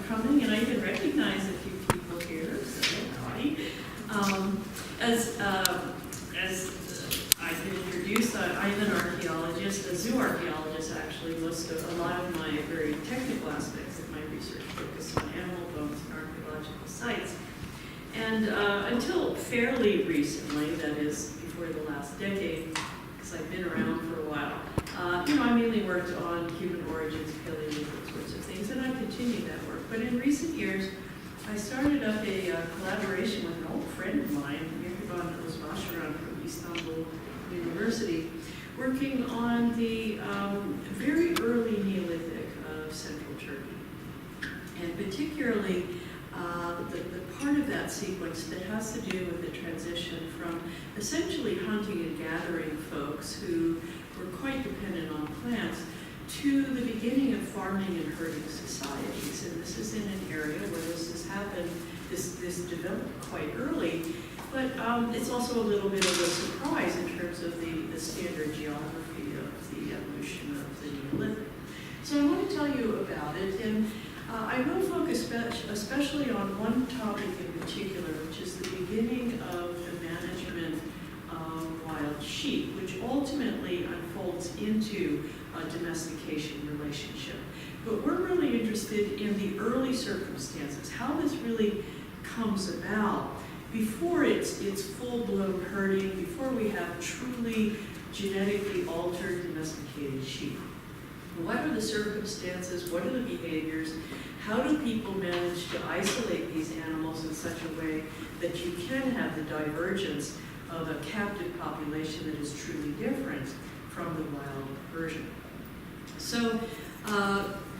coming, and I even recognize a few people here, so howdy. As I've been introduced, I'm an archaeologist, a zooarchaeologist actually. A lot of my very technical aspects of my research focus on animal bones and archaeological sites. And until fairly recently, that is before the last decade, because I've been around for a while, I mainly worked on human origins, Paleolithic sorts of things, and I continue that work. But in recent years, I started up a collaboration with an old friend of mine, from Istanbul University, working on the very early Neolithic of central Turkey, and particularly the part of that sequence that has to do with the transition from essentially hunting and gathering folks who were quite dependent on plants to the beginning of farming and herding societies. And this is in an area where this has happened, this developed quite early, but it's also a little bit of a surprise in terms of the standard geography of the evolution of the Neolithic. So I want to tell you about it, and I will focus especially on one topic in particular, which is the beginning of the management of wild sheep, which ultimately unfolds into a domestication relationship. But we're really interested in the early circumstances, how this really comes about before it's full-blown herding, before we have truly genetically altered domesticated sheep. What are the circumstances? What are the behaviors? How do people manage to isolate these animals in such a way that you can have the divergence of a captive population that is truly different from the wild version? So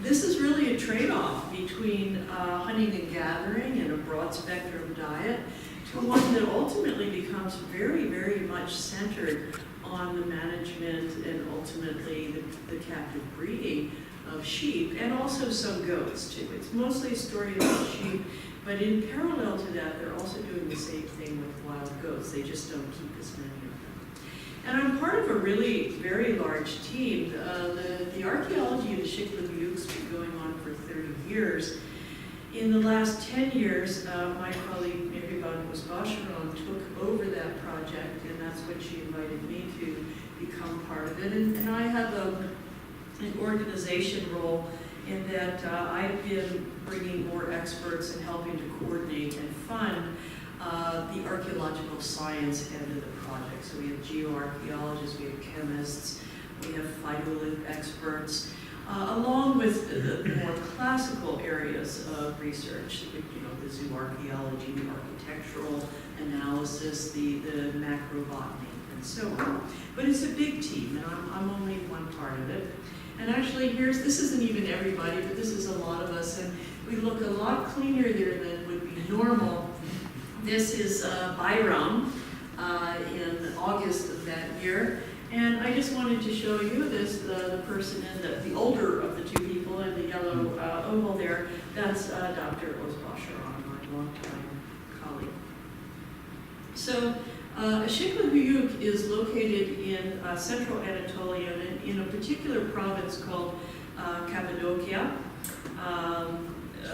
this is really a trade-off between hunting and gathering and a broad spectrum diet to one that ultimately becomes very, very much centered on the management and ultimately the captive breeding of sheep, and also some goats too. It's mostly a story about sheep, but in parallel to that, they're also doing the same thing with wild goats. They just don't keep as many of them. And I'm part of a really very large team. The archaeology of the Aşıklı Höyük has been going on for 30 years. In the last 10 years, my colleague Mary Basharan took over that project, and that's when she invited me to become part of it. And I have an organization role in that I've been bringing more experts and helping to coordinate and fund the archaeological science end of the project. So we have geoarchaeologists, we have chemists, we have phytolith experts, along with the more classical areas of research, the zooarchaeology, the architectural analysis, the macrobotany, and so on. But it's a big team, and I'm only one part of it. And actually, this isn't even everybody, but this is a lot of us, and we look a lot cleaner there than would be normal. This is Bayram in August of that year. And I just wanted to show you this, the person in the older of the two people in the yellow oval there. That's Dr. Basharan, my longtime colleague. So Aşıklı Höyük is located in Central Anatolia, and in a particular province called Cappadocia,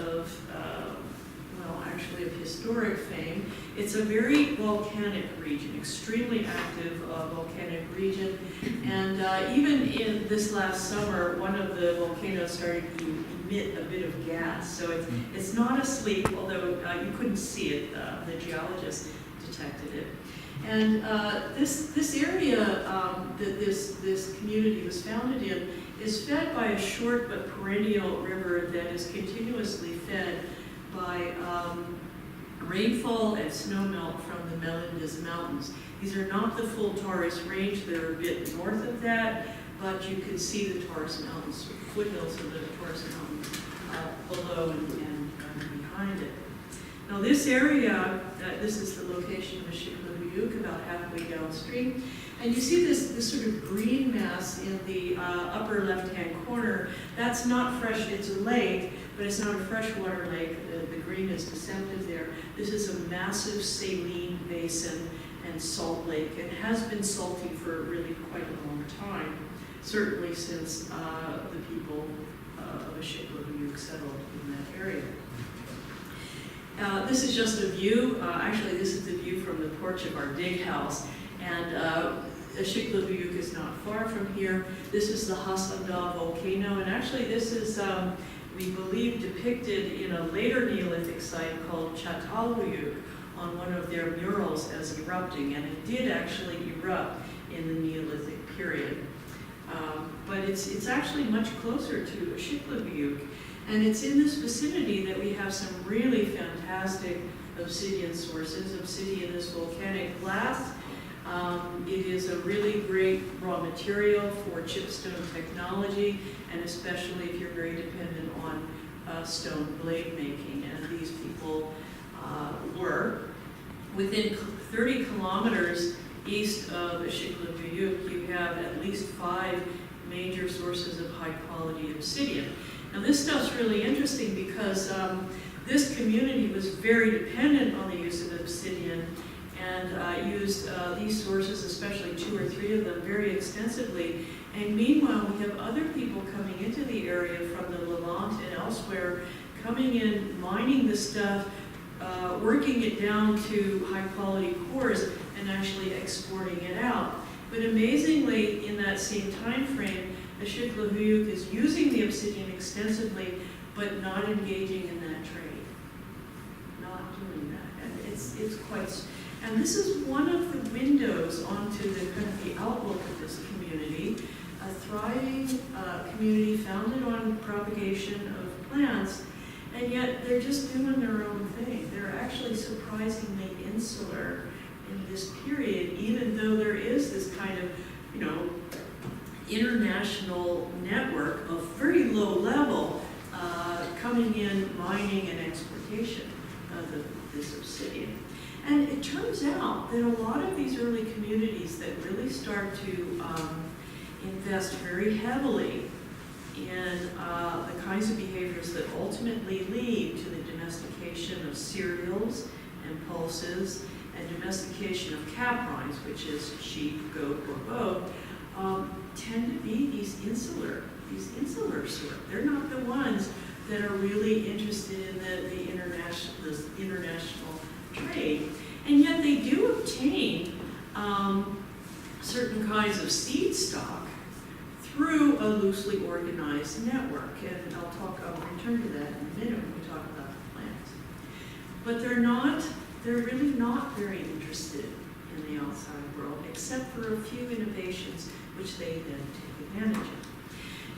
of historic fame. It's a very volcanic region, extremely active volcanic region, and even in this last summer, one of the volcanoes started to emit a bit of gas. So it's not asleep, although you couldn't see it. The geologist detected it. And this area that this community was founded in is fed by a short but perennial river that is continuously fed by rainfall and snowmelt from the Melindres Mountains. These are not the full Taurus Range, they're a bit north of that, but you can see the Taurus Mountains, foothills of the Taurus Mountains below and behind it. Now this area, this is the location of Aşıklı Höyük, about halfway downstream, and you see this sort of green mass in the upper left-hand corner. That's not fresh, it's a lake, but it's not a freshwater lake. The green is deceptive there. This is a massive saline basin and salt lake, and has been salty for really quite a long time, certainly since the people of Aşıklı Höyük settled in that area. This is just a view. Actually, this is the view from the porch of our dig house. And Aşıklı Höyük is not far from here. This is the Hasan Dağ volcano. And actually, this is, we believe, depicted in a later Neolithic site called Central Anatolia on one of their murals as erupting. And it did actually erupt in the Neolithic period. But it's actually much closer to Aşıklı Höyük. And it's in this vicinity that we have some really fantastic obsidian sources. Obsidian is volcanic glass. It is a really great raw material for chipstone technology, and especially if you're very dependent on stone blade making. And these people were. Within 30 kilometers east of Aşıklı Höyük, you have at least 5 major sources of high quality obsidian. Now this stuff's really interesting because this community was very dependent on the use of obsidian and used these sources, especially 2 or 3 of them, very extensively. And meanwhile, we have other people coming into the area from the Levant and elsewhere, coming in, mining the stuff, working it down to high quality cores, and actually exporting it out. But amazingly, in that same time frame, Aşıklı Höyük is using the obsidian extensively, but not engaging in that trade. Not doing that. And it's quite, and this is one of the windows onto the kind of the outlook of this community, a thriving community founded on propagation of plants, and yet they're just doing their own thing. They're actually surprisingly insular in this period, even though there is this kind of, you know, international network of very low level coming in, mining and exportation of this obsidian. And it turns out that a lot of these early communities that really start to invest very heavily in the kinds of behaviors that ultimately lead to the domestication of cereals and pulses and domestication of caprines, which is sheep, goat, or boat, tend to be these insular sort. They're not the ones that are really interested in the international trade. And yet they do obtain certain kinds of seed stock through a loosely organized network. And I'll return to that in a minute when we talk about the plants. But they're really not very interested in the outside world, except for a few innovations which they then take advantage of.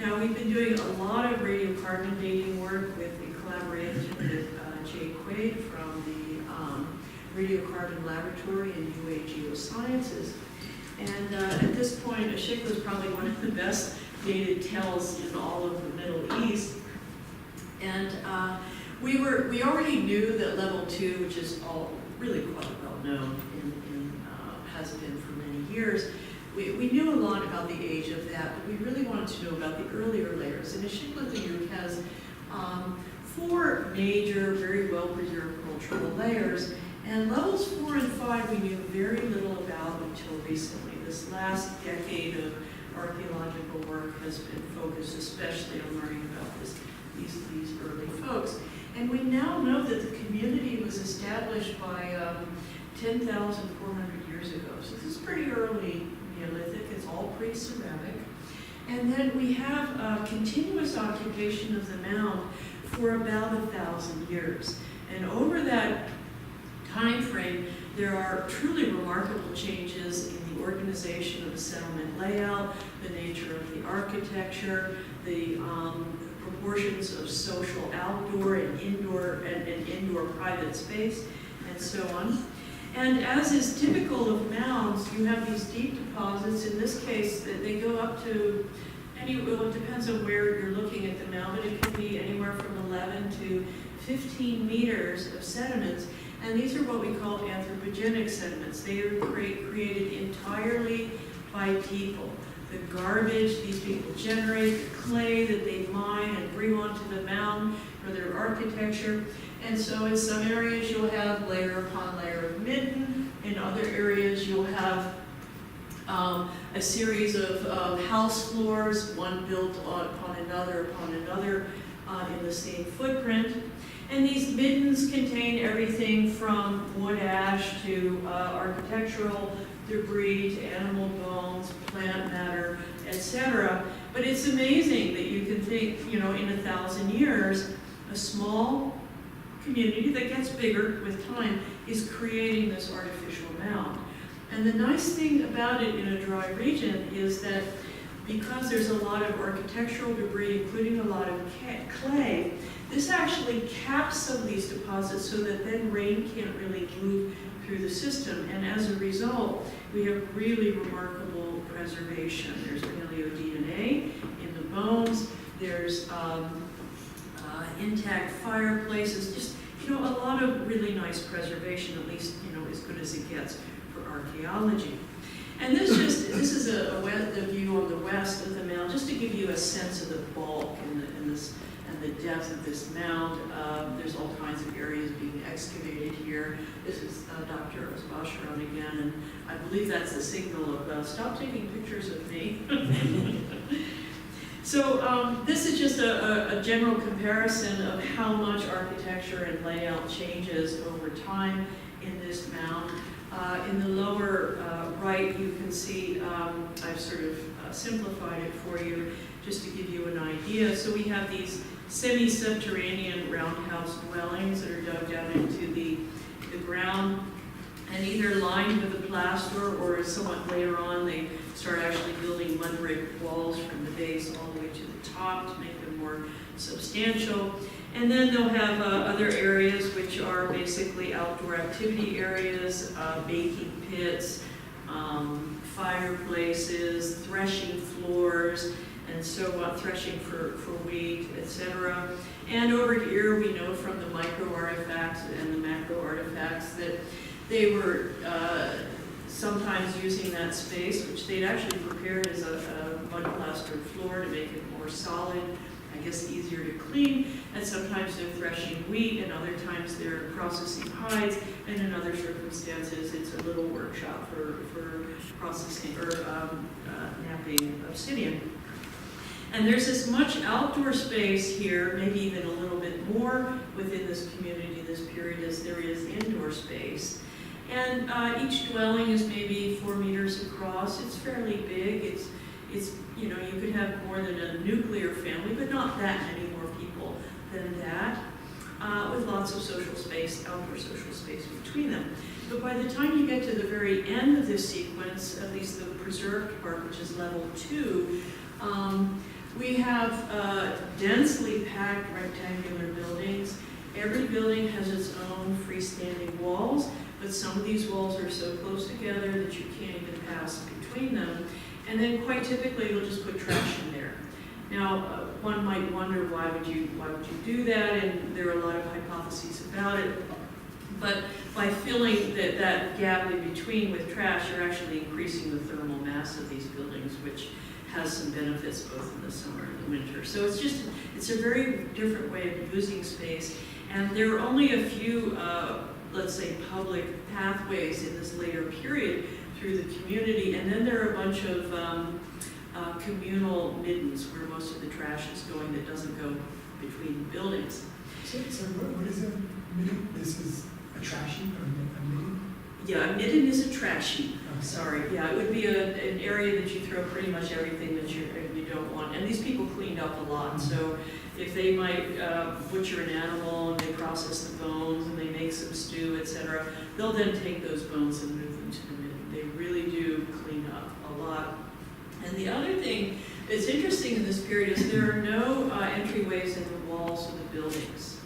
Now, we've been doing a lot of radiocarbon dating work with the collaboration with Jay Quaid from the Radiocarbon Laboratory in UA Geosciences. And at this point, Aşıklı is probably one of the best dated tells in all of the Middle East. And we already knew that level 2, which is all really quite well known has been for many years. We knew a lot about the age of that, but we really wanted to know about the earlier layers. And Aşıklı Höyük has 4 major, very well-preserved cultural layers. And levels 4 and 5 we knew very little about until recently. This last decade of archaeological work has been focused especially on learning about these early folks. And we now know that the community was established by 10,400 years ago. So this is pretty early Neolithic. It's all pre-ceramic. And then we have a continuous occupation of the mound for about 1,000 years. And over that time frame, there are truly remarkable changes in the organization of the settlement layout, the nature of the architecture, the proportions of social outdoor and indoor private space, and so on. And as is typical of mounds, you have these deep deposits. In this case, they go up to, well, it depends on where you're looking at the mound, but it can be anywhere from 11 to 15 meters of sediments. And these are what we call anthropogenic sediments. They are created entirely by people. The garbage these people generate, the clay that they mine and bring onto the mound for their architecture. And so in some areas you'll have layer upon layer of midden. In other areas you'll have a series of house floors, one built upon another in the same footprint. And these middens contain everything from wood ash to architectural debris to animal bones, plant matter, etc. But it's amazing that you can think, in 1,000 years, a small community that gets bigger with time is creating this artificial mound. And the nice thing about it in a dry region is that because there's a lot of architectural debris, including a lot of clay, this actually caps some of these deposits so that then rain can't really move through the system. And as a result, we have really remarkable preservation. There's paleo-DNA in the bones. There's intact fireplaces. Just, a lot of really nice preservation, at least, as good as it gets for archaeology. And this is a view on the west of the mound, just to give you a sense of the bulk and the depth of this mound. There's all kinds of areas being excavated here. This is Dr. Osbasharan again, and I believe that's the signal of stop taking pictures of me. So this is just a general comparison of how much architecture and layout changes over time in this mound. In the lower right, you can see, I've sort of simplified it for you just to give you an idea. So we have these semi-subterranean roundhouse dwellings that are dug down into the ground and either lined with a plaster, or somewhat later on they start actually building mud brick walls from the base all the way to the top to make them more substantial. And then they'll have other areas which are basically outdoor activity areas, baking pits, fireplaces, threshing floors, and so on, threshing for wheat, etc. And over here we know from the micro artifacts and the macro artifacts that they were sometimes using that space, which they'd actually prepared as a mud plastered floor to make it more solid, I guess easier to clean, and sometimes they're threshing wheat, and other times they're processing hides, and in other circumstances it's a little workshop for processing or knapping obsidian. And there's as much outdoor space here, maybe even a little bit more within this community, this period, as there is indoor space. And each dwelling is maybe 4 meters across. It's fairly big. It's you could have more than a nuclear family, but not that many more people than that, with lots of social space, outdoor social space between them. But by the time you get to the very end of this sequence, at least the preserved part, which is level 2, we have densely packed rectangular buildings. Every building has its own freestanding walls, but some of these walls are so close together that you can't even pass between them. And then quite typically you'll just put trash in there. Now, one might wonder why would you do that, and there are a lot of hypotheses about it. But by filling that gap in between with trash, you're actually increasing the thermal mass of these buildings, which has some benefits both in the summer and the winter. So it's a very different way of using space. And there are only a few, let's say, public pathways in this later period through the community. And then there are a bunch of communal middens where most of the trash is going that doesn't go between buildings. So what is a midden? This is a trash heap or a midden? Yeah, a midden is a trash heap. Sorry. Yeah, it would be an area that you throw pretty much everything that you don't want. And these people cleaned up a lot. So if they might butcher an animal and they process the bones and they make some stew, etc., they'll then take those bones and move them to the midden. They really do clean up a lot. And the other thing that's interesting in this period is there are no entryways in the walls of the buildings.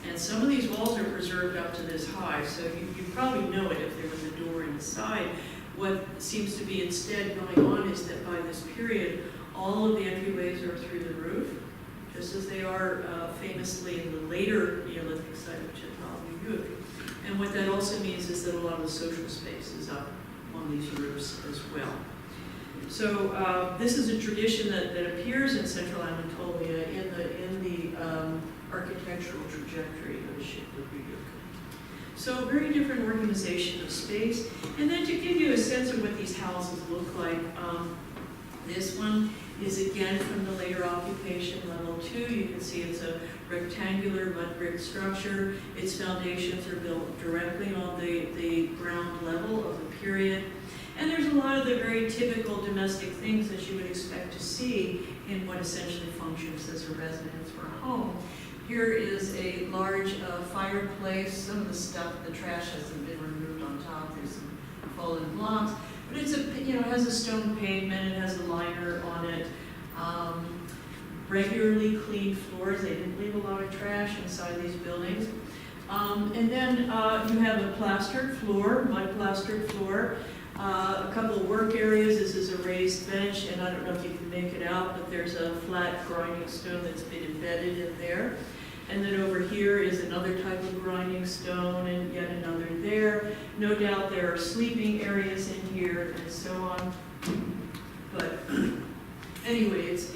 And some of these walls are preserved up to this high, so you probably know it if there was a door inside. What seems to be instead going on is that by this period, all of the entryways are through the roof, just as they are famously in the later Neolithic site of Central Anatolia. And what that also means is that a lot of the social space is up on these roofs as well. So this is a tradition that appears in Central Anatolia in the architectural trajectory of Aşıklı Höyük. So very different organization of space. And then to give you a sense of what these houses look like, this one is again from the later occupation, level 2. You can see it's a rectangular mud brick structure. Its foundations are built directly on the ground level of the period. And there's a lot of the very typical domestic things that you would expect to see in what essentially functions as a residence or a home. Here is a large fireplace. Some of the stuff, the trash hasn't been removed on top. There's some fallen blocks. But it's it has a stone pavement, it has a liner on it. Regularly cleaned floors. They didn't leave a lot of trash inside these buildings. And then you have a plastered floor, mud plastered floor. A couple of work areas. This is a raised bench, and I don't know if you can make it out, but there's a flat grinding stone that's been embedded in there. And then over here is another type of grinding stone, and yet another there. No doubt there are sleeping areas in here, and so on. But anyway, it's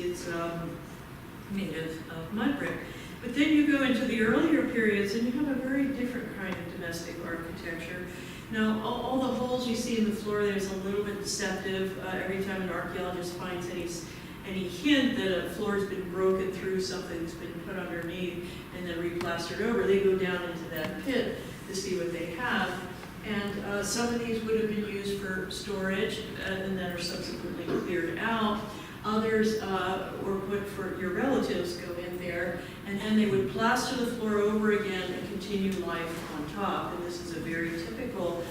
made of mud brick. But then you go into the earlier periods, and you have a very different kind of domestic architecture. Now, all the holes you see in the floor, there's a little bit deceptive. Every time an archaeologist finds any hint that a floor has been broken through, something's been put underneath and then replastered over, they go down into that pit to see what they have. And some of these would have been used for storage and then are subsequently cleared out. Others were put for your relatives go in there, and then they would plaster the floor over again and continue life on top. And this is a very typical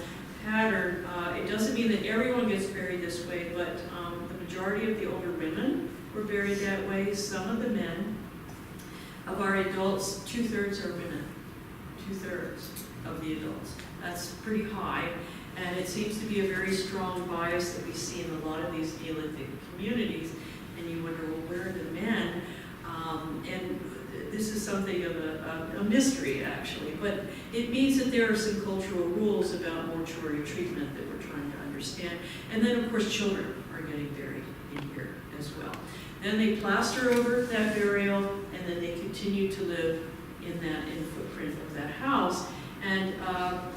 pattern. It doesn't mean that everyone gets buried this way, but the majority of the older women were buried that way. Some of the men. Of our adults, 2/3 are women. 2/3 of the adults. That's pretty high. And it seems to be a very strong bias that we see in a lot of these Neolithic communities. And you wonder, well, where are the men? And this is something of a mystery, actually. But it means that there are some cultural rules about mortuary treatment that we're trying to understand. And then, of course, children are getting buried in here as well. Then they plaster over that burial, and then they continue to live in the footprint of that house. And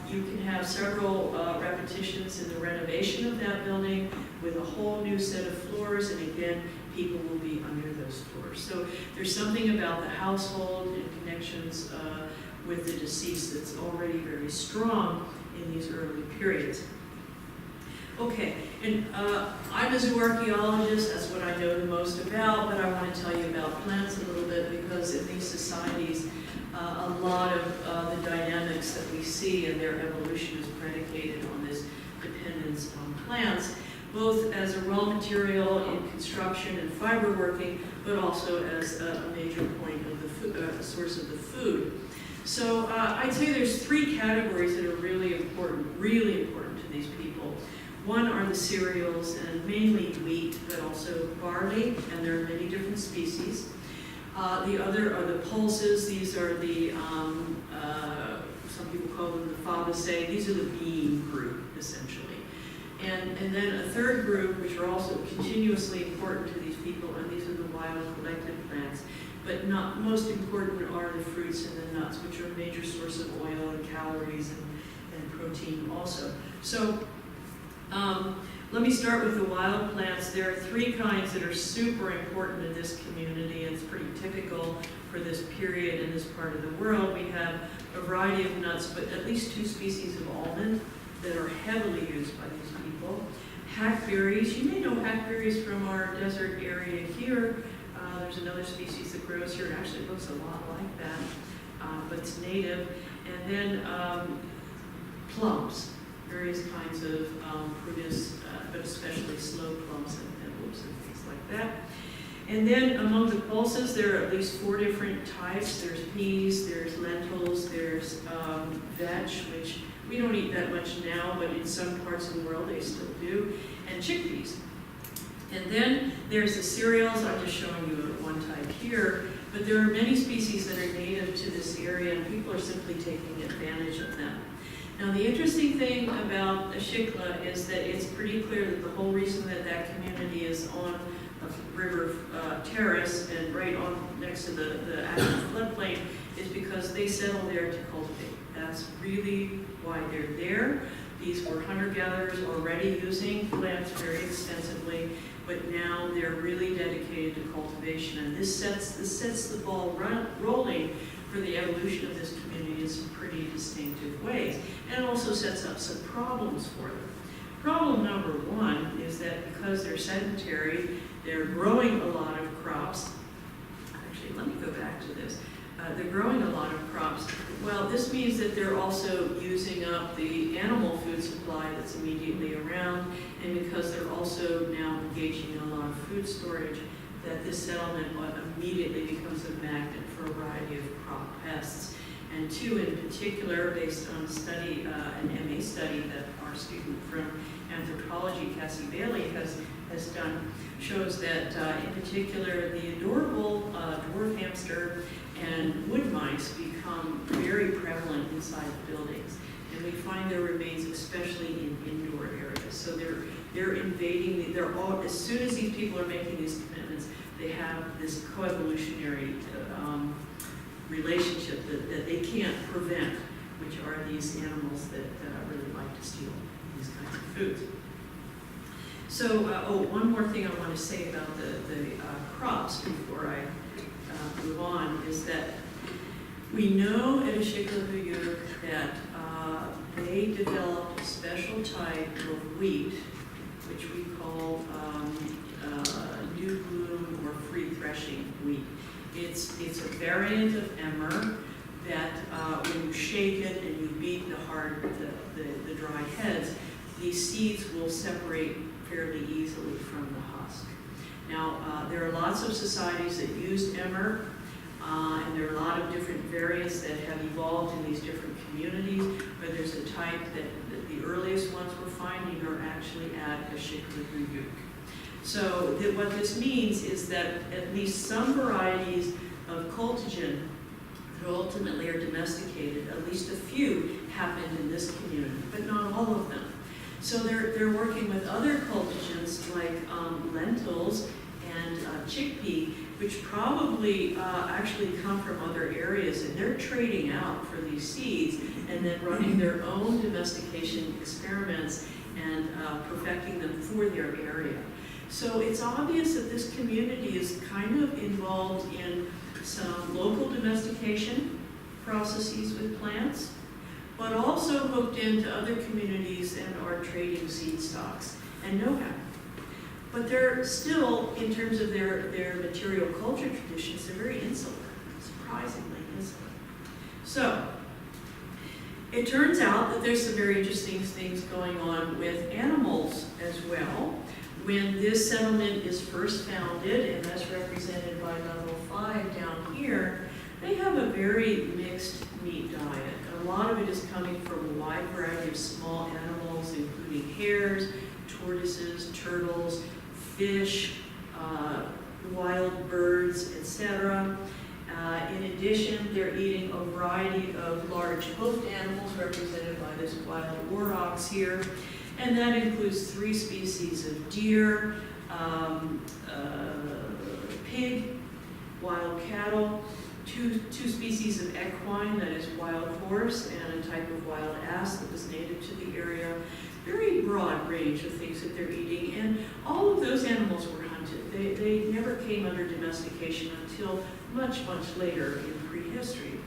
you can have several repetitions in the renovation of that building with a whole new set of floors, and again, people will be under those floors. So there's something about the household and connections with the deceased that's already very strong in these early periods. Okay, and I'm a zooarchaeologist, that's what I know the most about, but I want to tell you about plants a little bit because in these societies, a lot of the dynamics that we see and their evolution is predicated on this dependence on plants, both as a raw material in construction and fiber working, but also as a major point of the food, source of the food. So I'd say there's 3 categories that are really important to these people. One are the cereals, and mainly wheat, but also barley, and there are many different species. The other are the pulses. These are the, some people call them the fabaceae. These are the bean group, essentially. And then a third group, which are also continuously important to these people, and these are the wild collected plants. But not most important are the fruits and the nuts, which are a major source of oil and calories and protein also. So let me start with the wild plants. There are 3 kinds that are super important in this community, and it's pretty typical for this period in this part of the world. We have a variety of nuts, but at least 2 species of almond that are heavily used by these people. Hackberries, you may know hackberries from our desert area here. There's another species that grows here. It actually looks a lot like that, but it's native. And then plums, various kinds of prunus, but especially slow plums and whoops and things like that. And then among the pulses, there are at least 4 different types. There's peas, there's lentils, there's vetch, which we don't eat that much now, but in some parts of the world they still do, and chickpeas. And then there's the cereals. I'm just showing you one type here, but there are many species that are native to this area, and people are simply taking advantage of them. Now, the interesting thing about Aşıklı is that it's pretty clear that the whole reason that that community is on a river terrace and right on next to the active floodplain is because they settled there to cultivate. That's really why they're there. These were hunter-gatherers already using plants very extensively, but now they're really dedicated to cultivation. And this sets the ball rolling for the evolution of this community in some pretty distinctive ways. And it also sets up some problems for them. Problem number one is that because they're sedentary, they're growing a lot of crops. Actually, let me go back to this. They're growing a lot of crops. Well, this means that they're also using up the animal food supply that's immediately around, and because they're also now engaging in a lot of food storage, that this settlement immediately becomes a magnet for a variety of crop pests. And two in particular, based on a study, an MA study that our student from Anthropology, Cassie Bailey, has done, shows that in particular the adorable dwarf hamster and wood mice become very prevalent inside buildings. And we find their remains especially in indoor areas. So they're invading, as soon as these people are making these commitments, they have this coevolutionary relationship that they can't prevent, which are these animals that really like to steal these kinds of foods. So, one more thing I want to say about the crops before I move on is that we know at Aşıklı Höyük that they developed a special type of wheat, which we call new bloom or free threshing wheat. It's a variant of emmer that when you shake it and you beat the dry heads, these seeds will separate fairly easily from the husk. Now, there are lots of societies that use emmer, and there are a lot of different variants that have evolved in these different communities, but there's a type that the earliest ones we're finding are actually at Aşıklı Höyük. So what this means is that at least some varieties of cultigen that ultimately are domesticated, at least a few happened in this community, but not all of them. So they're working with other cultigens like lentils and chickpea, which probably actually come from other areas, and they're trading out for these seeds and then running their own domestication experiments and perfecting them for their area. So it's obvious that this community is kind of involved in some local domestication processes with plants, but also hooked into other communities and are trading seed stocks and know-how. But they're still, in terms of their material culture traditions, they're very insular, surprisingly insular. So, it turns out that there's some very interesting things going on with animals as well. When this settlement is first founded, and that's represented by level 5 down here, they have a very mixed meat diet. A lot of it is coming from a wide variety of small animals, including hares, tortoises, turtles, fish, wild birds, etc. In addition, they're eating a variety of large hoofed animals represented by this wild aurochs here. And that includes 3 species of deer, pig, wild cattle, two species of equine, that is wild horse, and a type of wild ass that was native to the area. Very broad range of things that they're eating, and all of those animals were hunted. They never came under domestication until much, much later in prehistory.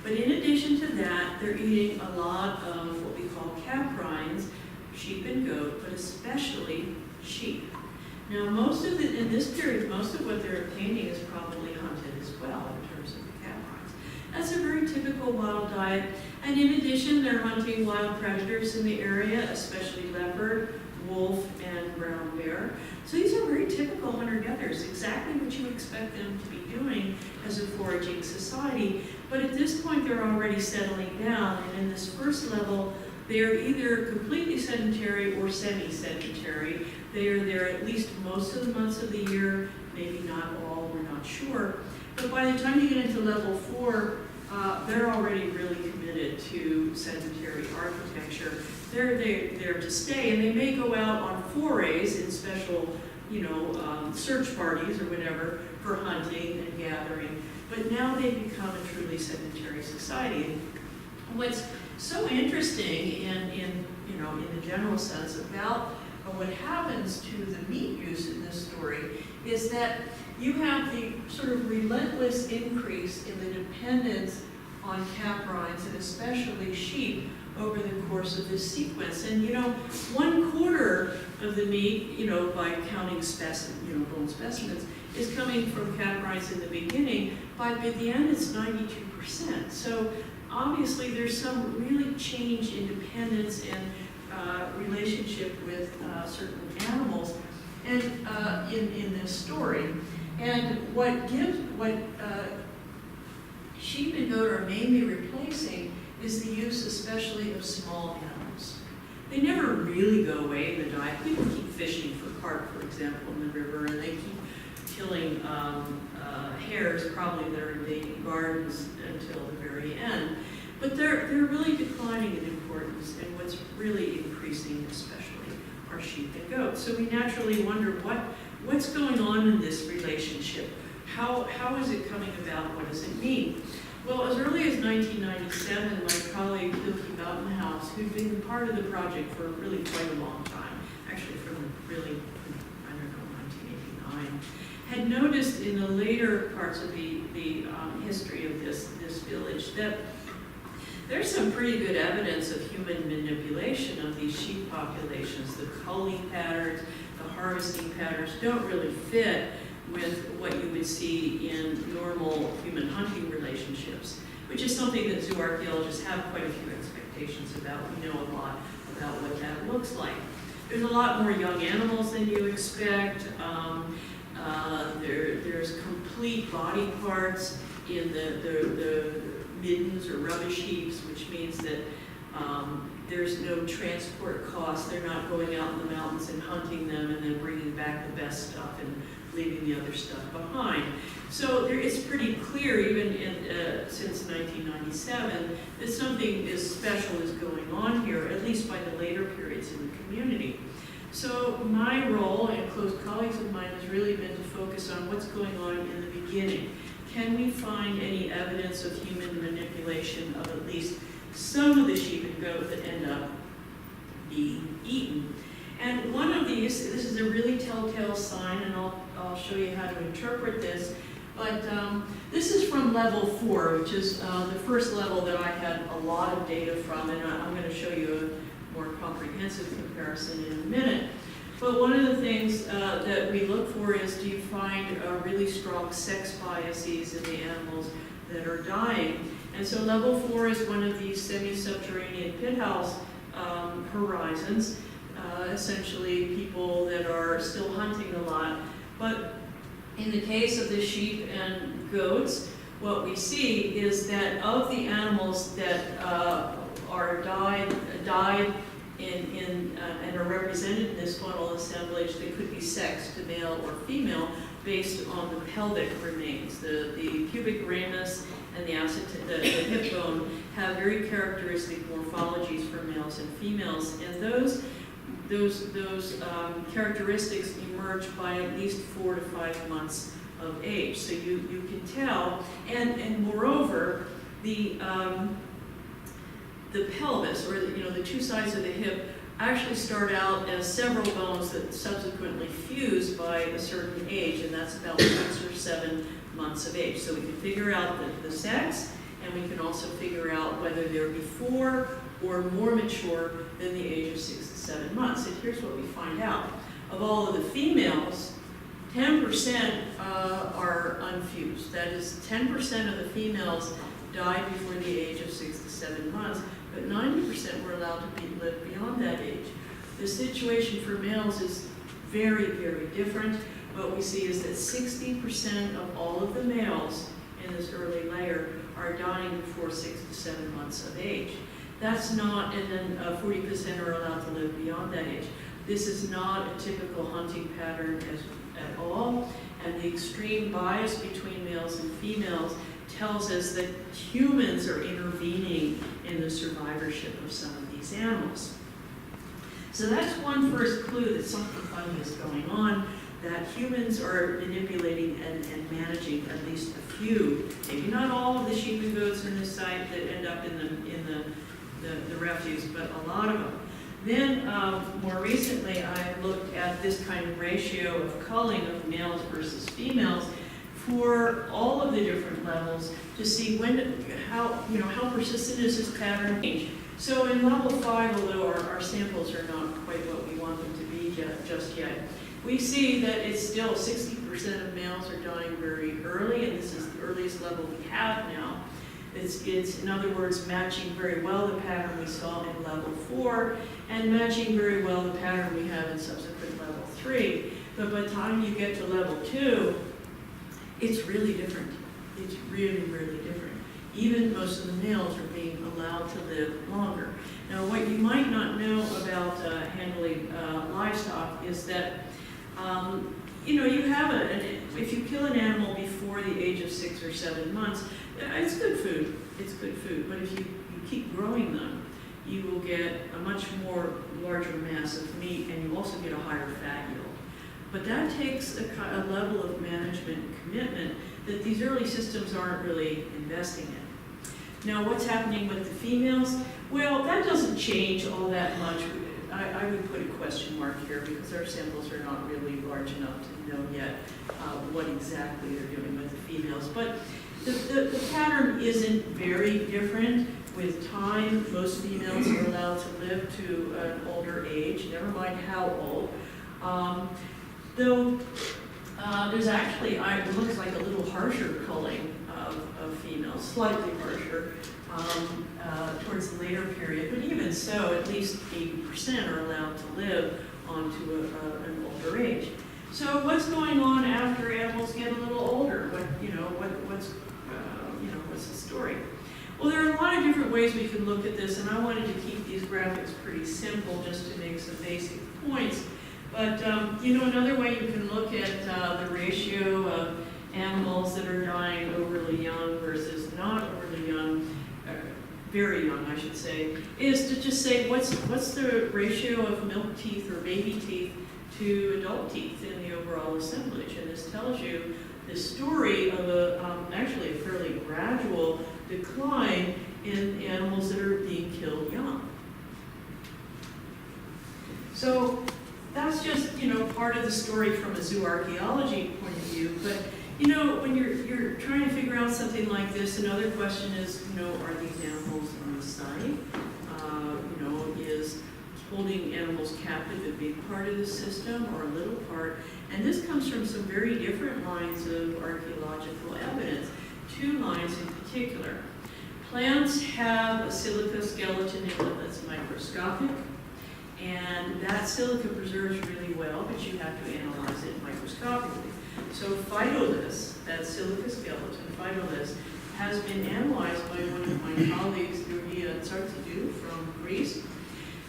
But in addition to that, they're eating a lot of what we call caprines, sheep and goat, but especially sheep. Now, in this period, most of what they're obtaining is probably hunted as well in terms of the caprines. That's a very typical wild diet. And in addition, they're hunting wild predators in the area, especially leopard, wolf, and brown bear. So these are very typical hunter-gatherers, exactly what you would expect them to be doing as a foraging society. But at this point, they're already settling down, and in this first level, they're either completely sedentary or semi-sedentary. They are there at least most of the months of the year, maybe not all, we're not sure. But by the time you get into level 4, they're already really committed to sedentary architecture. They're there to stay, and they may go out on forays in special, search parties or whatever for hunting and gathering. But now they've become a truly sedentary society. What's so interesting in the general sense about what happens to the meat use in this story is that you have the sort of relentless increase in the dependence on caprines and especially sheep over the course of this sequence. And 1/4 of the meat, by counting bone specimens, is coming from caprines in the beginning. By the end, it's 92%. So obviously, there's some really change in dependence and relationship with certain animals, and in this story. And what sheep and goat are mainly replacing is the use especially of small animals. They never really go away in the diet. People keep fishing for carp, for example, in the river, and they keep killing hares, probably that are invading gardens until the very end. But they're really declining in importance, and what's really increasing especially are sheep and goats. So we naturally wonder what's going on in this relationship. How is it coming about? What does it mean? Well, as early as 1997, my colleague Hilke Boutenhaus, who'd been part of the project for really quite a long time, actually from really, 1989, had noticed in the later parts of the history of this village that there's some pretty good evidence of human manipulation of these sheep populations. The culling patterns, the harvesting patterns don't really fit with what you would see in normal human hunting relationships, which is something that zooarchaeologists have quite a few expectations about. We know a lot about what that looks like. There's a lot more young animals than you expect. There's complete body parts in the middens or rubbish heaps, which means that there's no transport costs. They're not going out in the mountains and hunting them and then bringing back the best stuff and leaving the other stuff behind. So it's pretty clear, even since 1997, that something as special is going on here, at least by the later periods in the community. So my role, and close colleagues of mine, has really been to focus on what's going on in the beginning. Can we find any evidence of human manipulation of at least some of the sheep and goat that end up being eaten? And one of these, this is a really telltale sign, and I'll show you how to interpret this, but this is from level 4, which is the first level that I had a lot of data from, and I'm going to show you a more comprehensive comparison in a minute. But one of the things that we look for is, do you find really strong sex biases in the animals that are dying? And so level 4 is one of these semi-subterranean pit house horizons, essentially people that are still hunting a lot. But in the case of the sheep and goats, what we see is that of the animals that are died and are represented in this funnel assemblage, they could be sexed to male or female based on the pelvic remains. The pubic ramus and the hip bone have very characteristic morphologies for males and females, and those characteristics emerge by at least 4 to 5 months of age. So you can tell, and moreover, the pelvis, or the two sides of the hip, actually start out as several bones that subsequently fuse by a certain age, and that's about 6 or 7 months of age. So we can figure out the sex, and we can also figure out whether they're before or more mature than the age of 6 to 7 months. And here's what we find out. Of all of the females, 10% are unfused. That is, 10% of the females died before the age of 6 to 7 months, but 90% were allowed to live beyond that age. The situation for males is very, very different. What we see is that 60% of all of the males in this early layer are dying before 6 to 7 months of age. That's not, and then 40% are allowed to live beyond that age. This is not a typical hunting pattern at all, and the extreme bias between males and females tells us that humans are intervening in the survivorship of some of these animals. So that's one first clue that something funny is going on. that humans are manipulating and managing at least a few, maybe not all of the sheep and goats in this site that end up in the refuse, but a lot of them. Then, more recently, I looked at this kind of ratio of culling of males versus females for all of the different levels to see how persistent is this pattern change. So in level 5, although our samples are not quite what we want them to be just yet, we see that it's still 60% of males are dying very early, and this is the earliest level we have now. It's in other words, matching very well the pattern we saw in level 4, and matching very well the pattern we have in subsequent level 3. But by the time you get to level 2, it's really different. It's really, really different. Even most of the males are being allowed to live longer. Now, what you might not know about handling livestock is that, you have if you kill an animal before the age of 6 or 7 months, it's good food. It's good food. But if you keep growing them, you will get a much more larger mass of meat, and you also get a higher fat yield. But that takes a level of management and commitment that these early systems aren't really investing in. Now, what's happening with the females? Well, that doesn't change all that much. I would put a question mark here because our samples are not really large enough to know yet what exactly they're doing with the females. But the pattern isn't very different. With time, most females are allowed to live to an older age, never mind how old. Though there's actually, it looks like a little harsher culling of females, slightly harsher towards the later period. But even so, at least 80% are allowed to live onto an older age. So what's going on after animals get a little older? What's the story? Well, there are a lot of different ways we can look at this, and I wanted to keep these graphics pretty simple just to make some basic points. But, another way you can look at the ratio of animals that are dying overly young versus not overly young, very young, I should say, is to just say what's the ratio of milk teeth or baby teeth to adult teeth in the overall assemblage. And this tells you the story of actually a fairly gradual decline in animals that are being killed young. So that's just, part of the story from a zooarchaeology point of view. But, when you're trying to figure out something like this, another question is, are these animals on the site? Is holding animals captive a big part of the system or a little part? And this comes from some very different lines of archaeological evidence, 2 lines in particular. Plants have a silica skeleton in them that's microscopic, and that silica preserves really well, but you have to analyze it microscopically. So phytoliths, that silica skeleton, phytoliths, has been analyzed by one of my colleagues, Younger Dryas from Greece.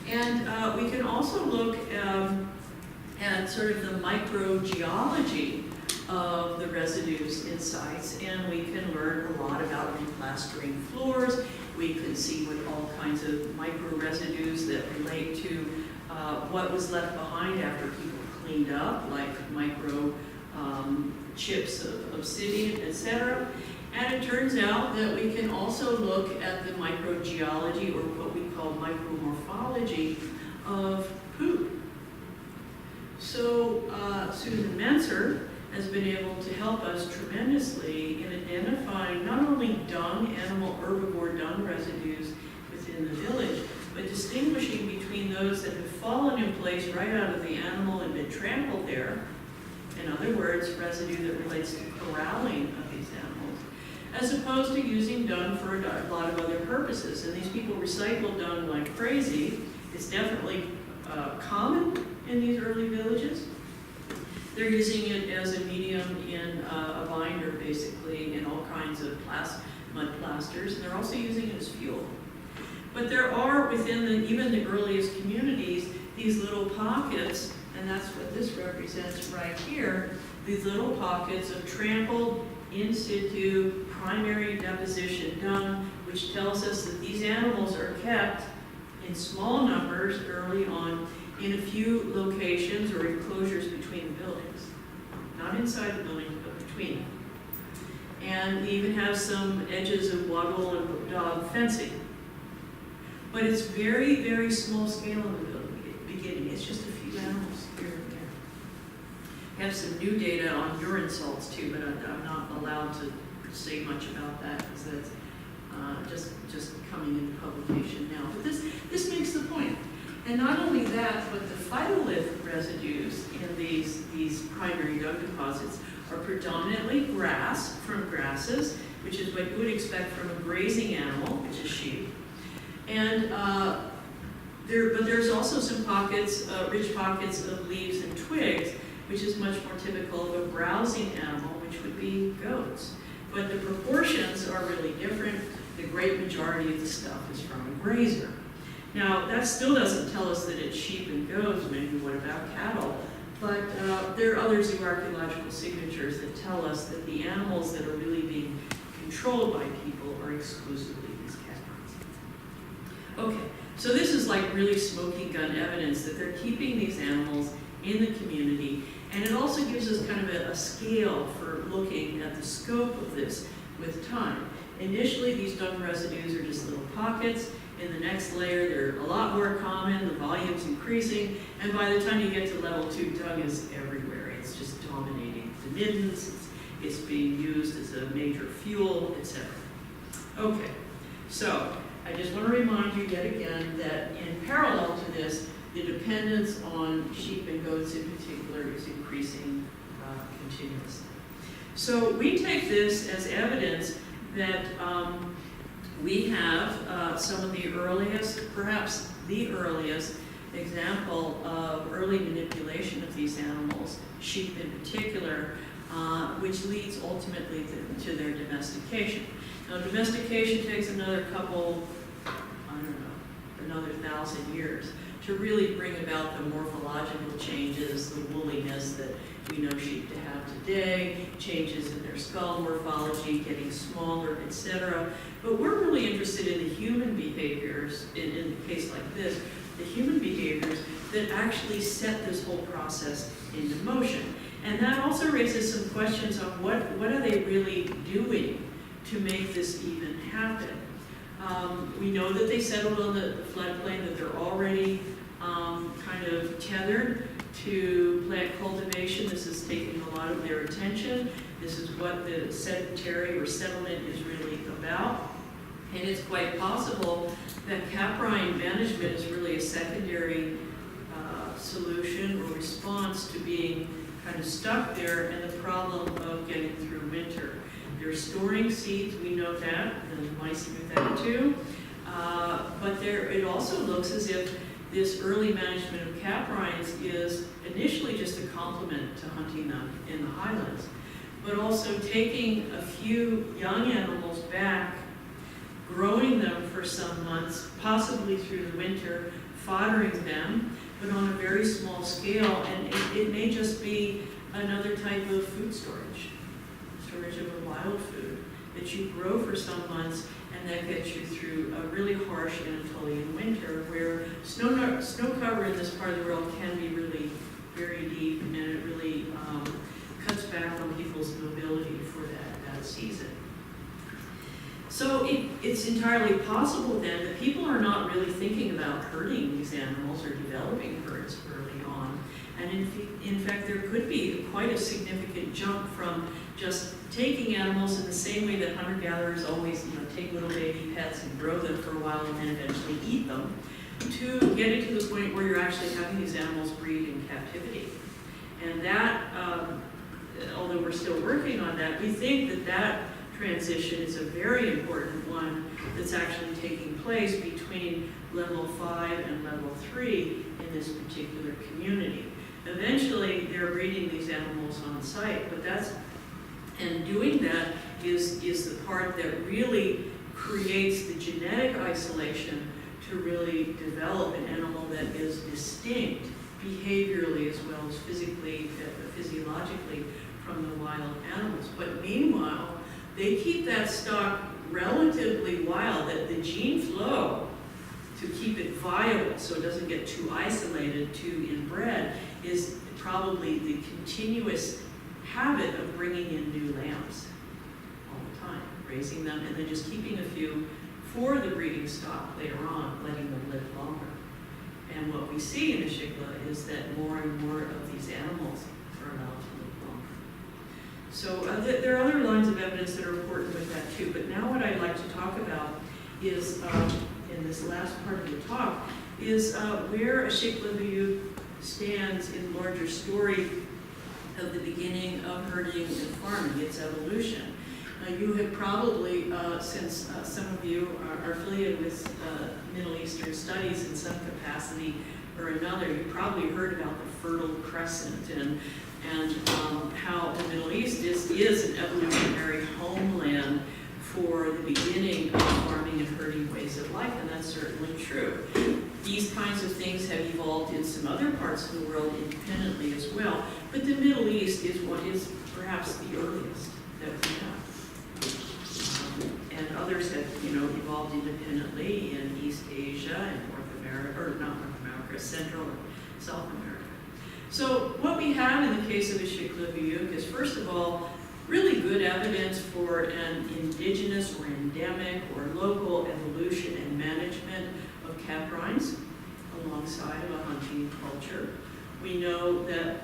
And we can also look at sort of the microgeology of the residues in sites, and we can learn a lot about replastering floors. We can see what all kinds of micro-residues that relate to what was left behind after people cleaned up, like micro chips of obsidian, etc. And it turns out that we can also look at the microgeology, or what we call micromorphology, of poop. So Susan Menser has been able to help us tremendously in identifying not only dung, animal herbivore dung residues within the village, but distinguishing between those that have fallen in place right out of the animal and been trampled there. In other words, residue that relates to corralling of these animals, as opposed to using dung for a lot of other purposes. And these people recycle dung like crazy. It's definitely common in these early villages. They're using it as a medium in a binder, basically, in all kinds of mud plasters, and they're also using it as fuel. But there are, within even the earliest communities, these little pockets, and that's what this represents right here, these little pockets of trampled, in situ, primary deposition dung, which tells us that these animals are kept in small numbers early on in a few locations or enclosures between the buildings. not inside the building, but between them. And we even have some edges of wattle and dog fencing. But it's very, very small scale in the beginning. It's just a few animals here and there. We have some new data on urine salts too, but I'm not allowed to say much about that because that's just coming into publication now. But this makes the point. And not only that, but the phytolith residues in these primary dung deposits are predominantly grass from grasses, which is what you would expect from a grazing animal, which is sheep. And but there's also some pockets, rich pockets of leaves and twigs, which is much more typical of a browsing animal, which would be goats. But the proportions are really different. The great majority of the stuff is from a grazer. Now, that still doesn't tell us that it's sheep and goats. Maybe what about cattle? But there are other zooarchaeological signatures that tell us that the animals that are really being controlled by people are exclusively these caprines. Okay, so this is like really smoking gun evidence that they're keeping these animals in the community, and it also gives us kind of a scale for looking at the scope of this with time. Initially, these dung residues are just little pockets. In the next layer, they're a lot more common, the volume's increasing, and by the time you get to level 2, dung is everywhere. It's just dominating the middens, it's being used as a major fuel, etc. Okay, so I just want to remind you yet again that in parallel to this, the dependence on sheep and goats in particular is increasing continuously. So we take this as evidence that we have some of the earliest, perhaps the earliest example of early manipulation of these animals, sheep in particular, which leads ultimately to their domestication. Now, domestication takes another couple, I don't know, another 1,000 years to really bring about the morphological changes, the woolliness that we know sheep to have today, changes in their skull morphology, getting smaller, etc. But we're really interested in the human behaviors, in a case like this, the human behaviors that actually set this whole process into motion. And that also raises some questions on what are they really doing to make this even happen. We know that they settled on the floodplain, that they're already kind of tethered to plant cultivation. This is taking a lot of their attention. This is what the sedentary or settlement is really about. And it's quite possible that caprine management is really a secondary solution or response to being kind of stuck there and the problem of getting through winter. They're storing seeds, we know that, and the mice knew that too. But it also looks as if this early management of caprines is initially just a complement to hunting them in the highlands, but also taking a few young animals back, growing them for some months, possibly through the winter, foddering them, but on a very small scale, and it may just be another type of food storage of a wild food that you grow for some months, and that gets you through a really harsh Anatolian winter where snow cover in this part of the world can be really very deep, and it really cuts back on people's mobility for that season. So it's entirely possible then that people are not really thinking about herding these animals or developing herds early on. And in fact, there could be quite a significant jump from just taking animals in the same way that hunter-gatherers always take little baby pets and grow them for a while and then eventually eat them, to getting to the point where you're actually having these animals breed in captivity. And that, although we're still working on that, we think that transition is a very important one that's actually taking place between level 5 and level 3 in this particular community. Eventually, they're breeding these animals on site, and doing that is the part that really creates the genetic isolation to really develop an animal that is distinct behaviorally as well as physically, physiologically from the wild animals. But meanwhile, they keep that stock relatively wild, that the gene flow to keep it viable so it doesn't get too isolated to inbred is probably the continuous habit of bringing in new lambs all the time, raising them, and then just keeping a few for the breeding stock later on, letting them live longer. And what we see in Aşıklı is that more and more of these animals are allowed to live longer. So there are other lines of evidence that are important with that too, but now what I'd like to talk about is, in this last part of the talk, is where Aşıklı Höyük stands in the larger story of the beginning of herding and farming, its evolution. You have probably, since some of you are affiliated with Middle Eastern studies in some capacity or another, you probably heard about the Fertile Crescent and how the Middle East is an evolutionary homeland for the beginning of farming and herding ways of life, and that's certainly true. These kinds of things have evolved in some other parts of the world independently as well, but the Middle East is what is perhaps the earliest that we have. And others have, evolved independently in East Asia and North America, or not North America, Central and South America. So what we have in the case of Aşıklı Höyük is, first of all, really good evidence for an indigenous or endemic or local evolution and management of caprines alongside of a hunting culture. We know that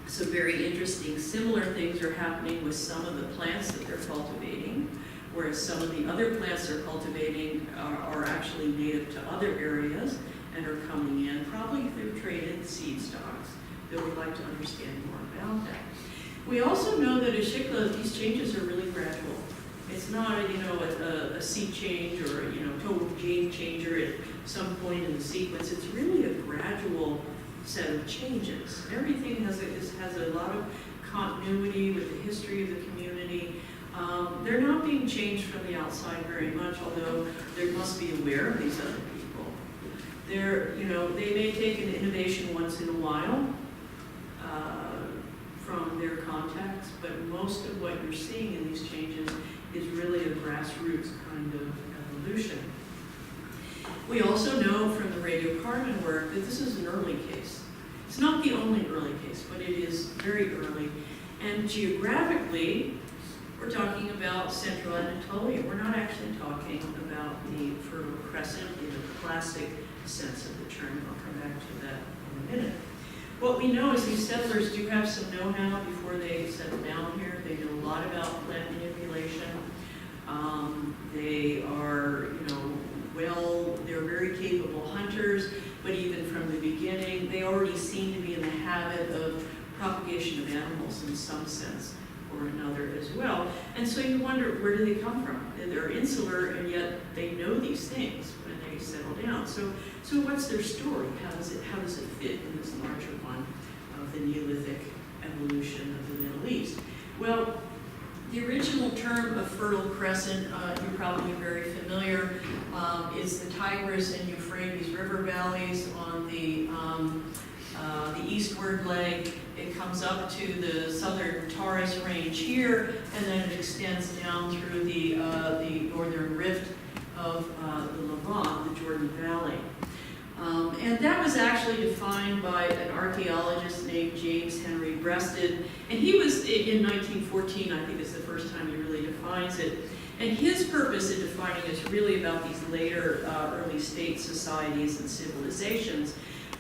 some very interesting similar things are happening with some of the plants that they're cultivating, whereas some of the other plants they're cultivating are actually native to other areas and are coming in probably through traded seed stocks. That we'd like to understand more about that. We also know that Aşıklı, these changes are really gradual. It's not, a sea change or total gene changer at some point in the sequence. It's really a gradual set of changes. Everything has a lot of continuity with the history of the community. They're not being changed from the outside very much, although they must be aware of these other people. They may take an innovation once in a while from their contacts, but most of what you're seeing in these changes is really a grassroots kind of evolution. We also know from the radiocarbon work that this is an early case. It's not the only early case, but it is very early. And geographically, we're talking about Central Anatolia. We're not actually talking about the Fertile Crescent in the classic sense of the term. I'll come back to that in a minute. What we know is these settlers do have some know-how before they settle down here. They know a lot about plant manipulation. They are, they're very capable hunters, but even from the beginning, they already seem to be in the habit of propagation of animals in some sense or another as well. And so you wonder, where do they come from? They're insular, and yet they know these things when they settle down. So what's their story? How does it fit in this larger one of the Neolithic evolution of the Middle East? Well, the original term of Fertile Crescent, you're probably very familiar, is the Tigris and Euphrates river valleys on the eastward leg. It comes up to the southern Taurus range here, and then it extends down through the northern rift of the Levant, the Jordan Valley. And that was actually defined by an archaeologist named James Henry Breasted, and he was in 1914, I think is the first time he really defines it. And his purpose in defining it is really about these later early state societies and civilizations.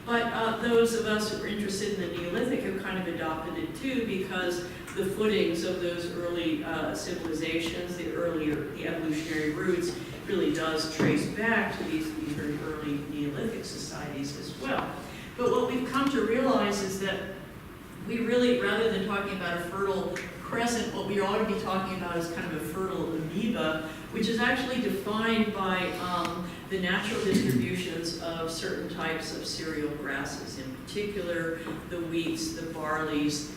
But those of us who are interested in the Neolithic have kind of adopted it too, because the footings of those early civilizations, the evolutionary roots, really does trace back to these very early Neolithic societies as well. But what we've come to realize is that we really, rather than talking about a fertile crescent, what we ought to be talking about is kind of a fertile amoeba, which is actually defined by the natural distributions of certain types of cereal grasses, in particular the wheats, the barleys,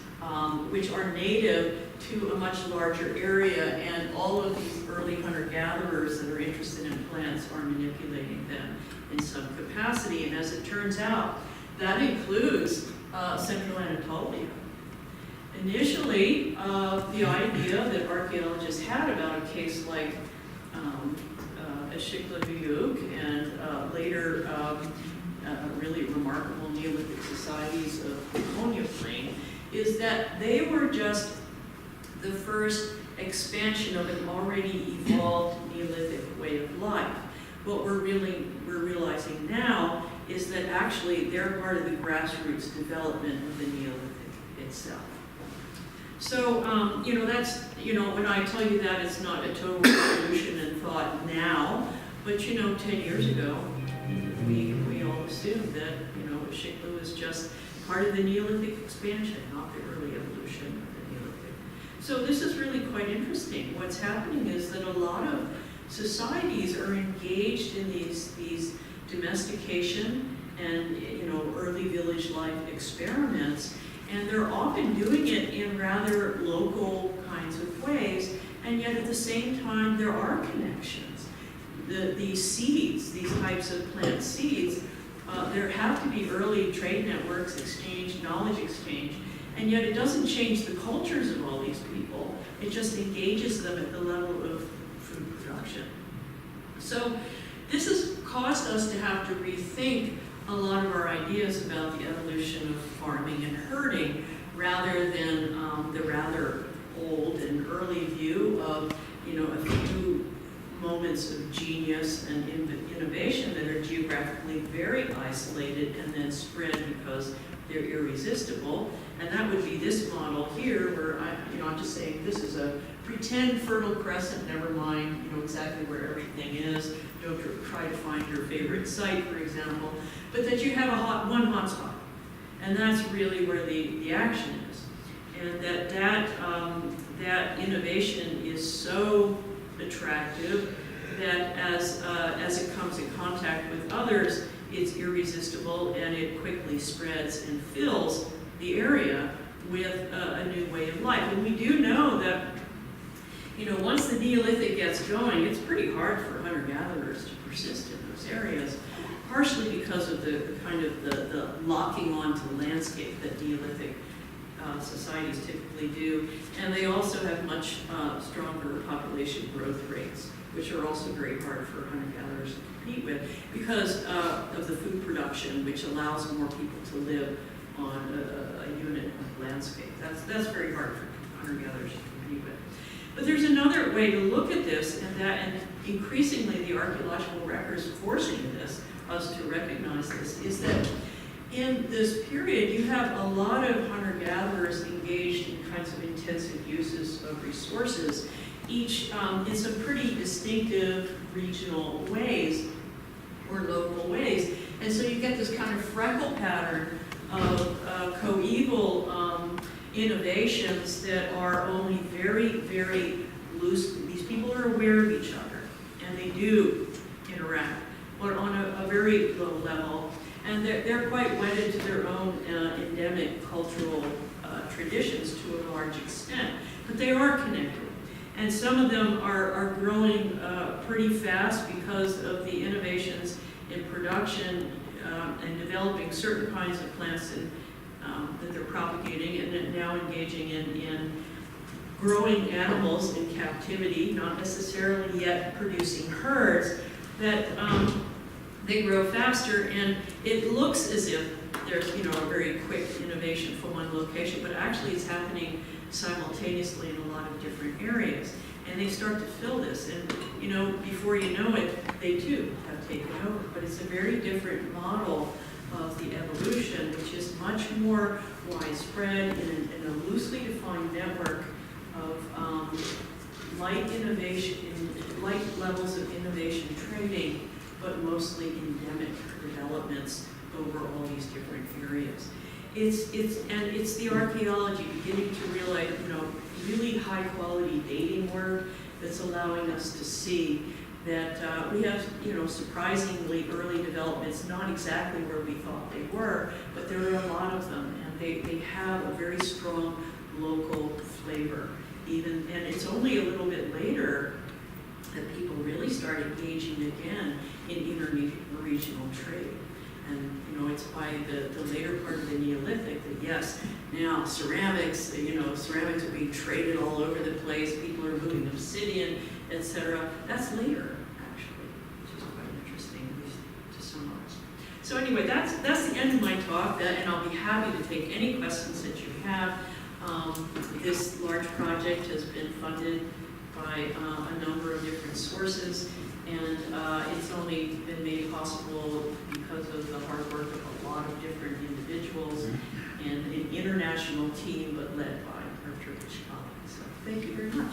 which are native to a much larger area, and all of these early hunter-gatherers that are interested in plants are manipulating them in some capacity. And as it turns out, that includes Central Anatolia. Initially, the idea that archaeologists had about a case like Aşıklı Höyük and later really remarkable Neolithic societies of the Konya Plain is that they were just the first expansion of an already evolved Neolithic way of life. What we're realizing now is that actually they're part of the grassroots development of the Neolithic itself. So, when I tell you that, it's not a total revolution in thought now, but 10 years ago, we all assumed that, Aşıklı was just part of the Neolithic expansion, not the early evolution of the Neolithic. So this is really quite interesting. What's happening is that a lot of societies are engaged in these domestication and, early village life experiments, and they're often doing it in rather local kinds of ways, and yet at the same time there are connections. These seeds, these types of plant seeds, there have to be early trade networks, exchange, knowledge exchange, and yet it doesn't change the cultures of all these people. It just engages them at the level of food production. So this has caused us to have to rethink a lot of our ideas about the evolution of farming and herding, rather than the rather old and early view of, a few moments of genius and innovation that are geographically very isolated and then spread because they're irresistible. And that would be this model here, where I'm just saying this is a pretend fertile crescent, never mind, exactly where everything is. Don't try to find your favorite site, for example, but that you have one hot spot. And that's really where the action is. And that innovation is so attractive that as it comes in contact with others, it's irresistible and it quickly spreads and fills the area with a new way of life. And we do know that, once the Neolithic gets going, it's pretty hard for hunter-gatherers to persist in those areas, partially because of the locking onto the landscape that Neolithic societies typically do. And they also have much stronger population growth rates, which are also very hard for hunter-gatherers to compete with because of the food production, which allows more people to live on a unit of landscape. That's very hard for hunter-gatherers to compete with. But there's another way to look at this, and increasingly the archaeological records forcing us to recognize this, is that in this period you have a lot of hunter-gatherers engaged in kinds of intensive uses of resources, each in some pretty distinctive regional ways or local ways. And so you get this kind of freckle pattern of coeval innovations that are only very, very loose. These people are aware of each other, and they do interact, but on a very low level. And they're quite wedded to their own endemic cultural traditions to a large extent, but they are connected. And some of them are growing pretty fast because of the innovations in production and developing certain kinds of plants that they're propagating, and then now engaging in growing animals in captivity, not necessarily yet producing herds, that they grow faster, and it looks as if there's a very quick innovation from one location, but actually it's happening simultaneously in a lot of different areas. And they start to fill this, and before you know it, they too have taken over. But it's a very different model of the evolution, which is much more widespread in a loosely defined network of light levels of innovation trading, but mostly endemic developments over all these different areas. It's the archaeology beginning to realize, really high quality dating work that's allowing us to see that we have, surprisingly early developments, not exactly where we thought they were, but there are a lot of them, and they have a very strong local flavor. And it's only a little bit later that people really start engaging again in interregional trade. And it's by the later part of the Neolithic that, yes, now ceramics, ceramics are being traded all over the place, people are moving obsidian, etc. That's later, actually, which is quite interesting, at least to some of us. So anyway, that's the end of my talk, and I'll be happy to take any questions that you have. This large project has been funded by a number of different sources, and it's only been made possible because of the hard work of a lot of different individuals and an international team, but led by our Turkish colleagues. So thank you very much.